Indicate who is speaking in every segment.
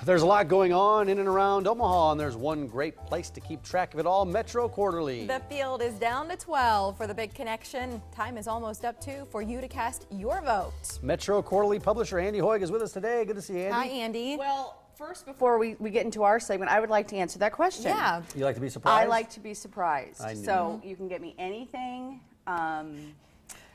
Speaker 1: There's a lot going on in and around Omaha, and there's one great place to keep track of it all, Metro Quarterly.
Speaker 2: The field is down to 12 for the big connection. Time is almost up too for you to cast your vote.
Speaker 1: Metro Quarterly publisher Andee Hoig is with us today. Good to see you, Andee.
Speaker 2: Hi, Andee.
Speaker 3: Well, first, before we get into our segment, I would like to answer that question.
Speaker 2: Yeah.
Speaker 1: You like to be surprised?
Speaker 3: I like to be surprised.
Speaker 1: I knew.
Speaker 3: So you can get me anything.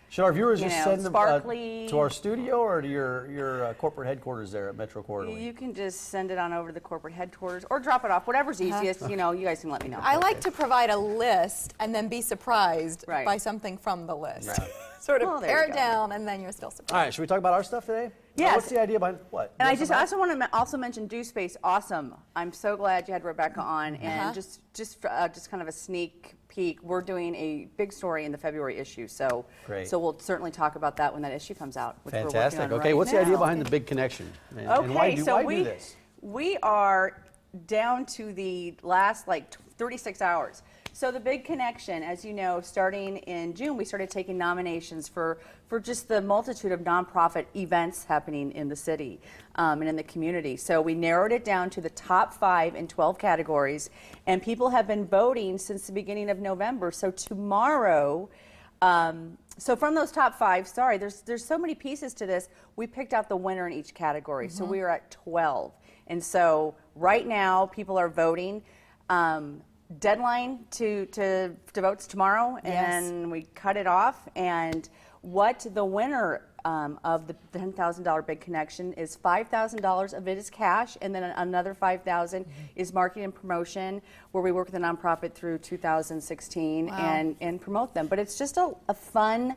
Speaker 1: Should our viewers just send them
Speaker 3: sparkly.
Speaker 1: to our studio or to your corporate headquarters there at Metro Quarterly?
Speaker 3: You can just send it on over to the corporate headquarters or drop it off, whatever's easiest. You know, you guys can let me know.
Speaker 2: I like to provide a list and then be surprised
Speaker 3: Right.
Speaker 2: by something from the list.
Speaker 1: Yeah.
Speaker 2: Sort of
Speaker 3: Well, there
Speaker 2: pare
Speaker 3: you
Speaker 2: it
Speaker 3: go.
Speaker 2: down and then you're still surprised.
Speaker 1: All right, should we talk about our stuff today?
Speaker 3: Yes.
Speaker 1: What's the idea behind what?
Speaker 3: And
Speaker 1: You
Speaker 3: I
Speaker 1: have
Speaker 3: also want to also mention Dew Space. Awesome. I'm so glad you had Rebecca on. And just kind of a sneak peek. We're doing a big story in the February issue. So
Speaker 1: Great.
Speaker 3: So we'll certainly talk about that when that issue comes out. Which
Speaker 1: Fantastic.
Speaker 3: We're working on
Speaker 1: Okay,
Speaker 3: right
Speaker 1: what's the idea
Speaker 3: now.
Speaker 1: behind the big connection? And
Speaker 3: Okay,
Speaker 1: why do
Speaker 3: we
Speaker 1: this?
Speaker 3: We are down to the last 36 hours. So the big connection, as you know, starting in June, we started taking nominations for just the multitude of nonprofit events happening in the city and in the community. So we narrowed it down to the top 5 in 12 categories, and people have been voting since the beginning of November. So tomorrow, so from those top 5, sorry, there's so many pieces to this. We picked out the winner in each category, so we are at 12. And so right now, people are voting. Deadline to vote's tomorrow, and we cut it off. And what the winner of the $10,000 big connection is $5,000 of it is cash, and then another $5,000 is marketing and promotion, where we work with a nonprofit through 2016 and promote them. But it's just a fun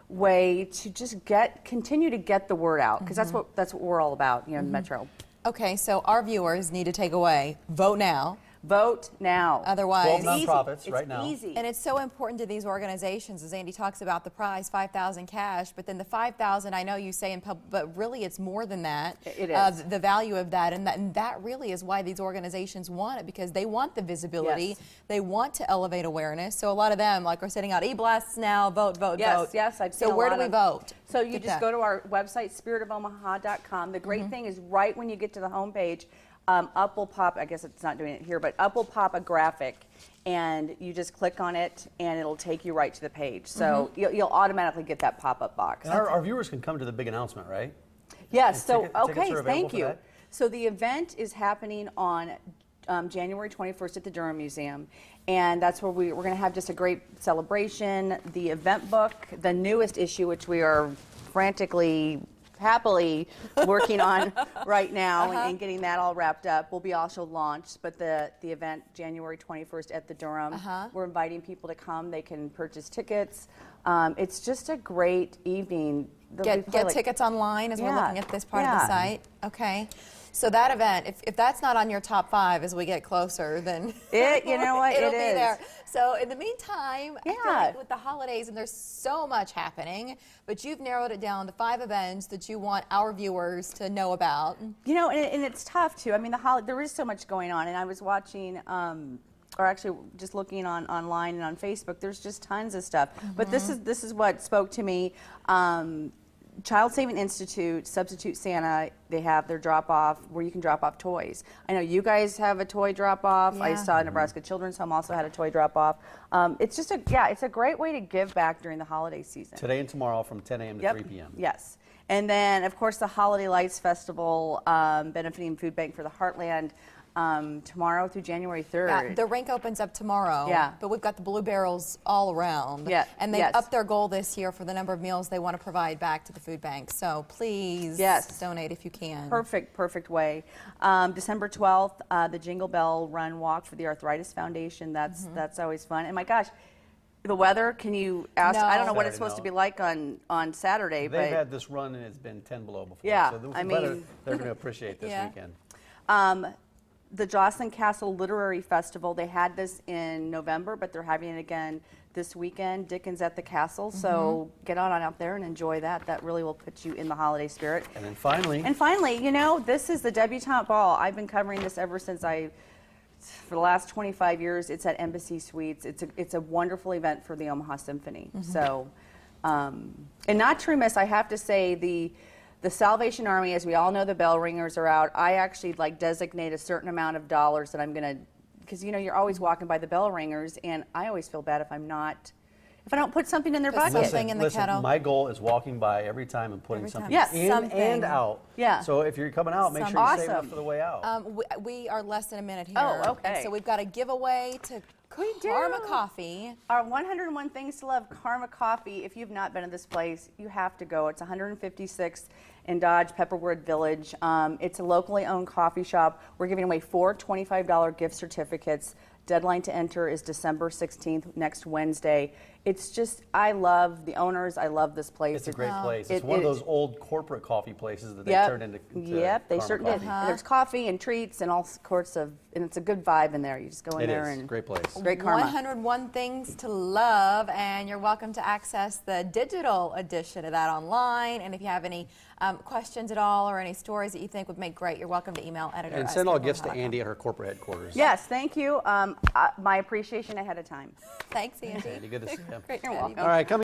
Speaker 3: way to just continue to get the word out, because that's what we're all about, you know, in Metro.
Speaker 2: Okay, so our viewers need to take away, vote now.
Speaker 3: Vote now.
Speaker 2: Otherwise,
Speaker 1: 12 nonprofits right now.
Speaker 3: It's easy.
Speaker 2: and it's so important to these organizations, as Andee talks about the prize, $5,000 cash, but then the $5,000, I know you say in public, but really it's more than that.
Speaker 3: It is.
Speaker 2: The value of that, and that really is why these organizations want it, because they want the visibility.
Speaker 3: Yes.
Speaker 2: They want to elevate awareness. So a lot of them, like, are sending out e-blasts now, vote, vote,
Speaker 3: Yes,
Speaker 2: vote.
Speaker 3: yes, I've seen
Speaker 2: So
Speaker 3: a
Speaker 2: where do
Speaker 3: lot
Speaker 2: we
Speaker 3: of-
Speaker 2: vote?
Speaker 3: So you
Speaker 2: Get
Speaker 3: just
Speaker 2: that.
Speaker 3: go to our website, spiritofomaha.com. The great thing is right when you get to the homepage, up will pop, I guess it's not doing it here, but up will pop a graphic, and you just click on it, and it'll take you right to the page. So you'll automatically get that pop-up box.
Speaker 1: And our viewers can come to the big announcement, right?
Speaker 3: Yes,
Speaker 1: And
Speaker 3: so,
Speaker 1: tickets are
Speaker 3: okay,
Speaker 1: available
Speaker 3: thank
Speaker 1: for
Speaker 3: you.
Speaker 1: that?
Speaker 3: So the event is happening on January 21st at the Durham Museum, and that's where we're going to have just a great celebration. The event book, the newest issue, which we are frantically, happily working on right now and getting that all wrapped up, will be also launched. But the event, January 21st at the Durham, we're inviting people to come. They can purchase tickets. It's just a great evening.
Speaker 2: Get tickets online as we're looking at this part of the
Speaker 3: Yeah.
Speaker 2: site. Okay. So that event, if that's not on your top 5 as we get closer, then
Speaker 3: You know what,
Speaker 2: it'll
Speaker 3: it
Speaker 2: be
Speaker 3: is.
Speaker 2: there. So in the meantime, I feel
Speaker 3: Yeah.
Speaker 2: like with the holidays, and there's so much happening, but you've narrowed it down to 5 events that you want our viewers to know about.
Speaker 3: You know, and it's tough too. I mean, there is so much going on, and I was watching, or actually just looking online and on Facebook. There's just tons of stuff. But this is what spoke to me. Child Saving Institute, Substitute Santa, they have their drop-off where you can drop off toys. I know you guys have a toy drop-off. I
Speaker 2: Yeah.
Speaker 3: saw Nebraska Children's Home also had a toy drop-off. It's just it's a great way to give back during the holiday season.
Speaker 1: Today and tomorrow from 10 a.m. to 3 p.m.
Speaker 3: Yes. And then, of course, the Holiday Lights Festival, benefiting Food Bank for the Heartland, tomorrow through January 3rd.
Speaker 2: Yeah, the rink opens up tomorrow.
Speaker 3: Yeah.
Speaker 2: But we've got the Blue Barrels all around.
Speaker 3: Yeah,
Speaker 2: And they've
Speaker 3: yes.
Speaker 2: upped their goal this year for the number of meals they want to provide back to the food bank. So please donate if you can.
Speaker 3: Perfect way. December 12th, the Jingle Bell Run Walk for the Arthritis Foundation. That's always fun. And my gosh, the weather, can you ask?
Speaker 2: No.
Speaker 3: I don't know what it's
Speaker 1: Saturday,
Speaker 3: supposed to
Speaker 1: no.
Speaker 3: be like on Saturday,
Speaker 1: They've
Speaker 3: but
Speaker 1: had this run and it's been 10 below before.
Speaker 3: Yeah,
Speaker 1: So
Speaker 3: I
Speaker 1: they're
Speaker 3: mean-
Speaker 1: going to appreciate this
Speaker 2: Yeah.
Speaker 1: weekend.
Speaker 3: the Jocelyn Castle Literary Festival, they had this in November, but they're having it again this weekend. Dickens at the Castle, so get on out there and enjoy that. That really will put you in the holiday spirit.
Speaker 1: And then finally,
Speaker 3: you know, this is the Debutante Ball. I've been covering this ever since for the last 25 years. It's at Embassy Suites. It's a wonderful event for the Omaha Symphony. So, and not to remiss, I have to say the The Salvation Army, as we all know, the bell ringers are out. I actually like designate a certain amount of dollars that I'm going to, because you know you're always walking by the bell ringers, and I always feel bad if I don't put something in their
Speaker 2: Put
Speaker 3: bucket.
Speaker 2: something in the kettle.
Speaker 1: My goal is walking by every time and putting
Speaker 2: Every time.
Speaker 1: something
Speaker 3: Yes.
Speaker 1: in
Speaker 2: Something.
Speaker 1: and out.
Speaker 3: Yeah.
Speaker 1: So if you're coming out, make sure you save enough
Speaker 3: Awesome.
Speaker 1: for the way out.
Speaker 2: We are less than a minute here.
Speaker 3: Oh, okay.
Speaker 2: And so we've got a giveaway to
Speaker 3: We do.
Speaker 2: Karma Coffee.
Speaker 3: Our 101 Things to Love Karma Coffee. If you've not been to this place, you have to go. It's 156th in Dodge, Pepperwood Village. It's a locally owned coffee shop. We're giving away 4 $25 gift certificates. Deadline to enter is December 16th, next Wednesday. It's just, I love the owners. I love this place.
Speaker 1: It's a great place.
Speaker 3: it
Speaker 1: It's one of
Speaker 3: is.
Speaker 1: those old corporate coffee places that they
Speaker 3: Yep.
Speaker 1: turned into
Speaker 3: Yep, they
Speaker 1: Karma
Speaker 3: certainly
Speaker 1: Coffee.
Speaker 3: did. And there's coffee and treats and all sorts of, and it's a good vibe in there. You just go in
Speaker 1: It
Speaker 3: there
Speaker 1: is.
Speaker 3: and
Speaker 1: Great place.
Speaker 3: great karma.
Speaker 2: 101 Things to Love, and you're welcome to access the digital edition of that online. And if you have any questions at all or any stories that you think would make great, you're welcome to email editor.
Speaker 1: And send all gifts to Andee at her corporate headquarters.
Speaker 3: Yes, thank you. My appreciation ahead of time.
Speaker 2: Thanks, Angie.
Speaker 1: Andee, good to see you.
Speaker 2: Great
Speaker 3: You're
Speaker 2: chatting.
Speaker 3: welcome.
Speaker 1: All right, coming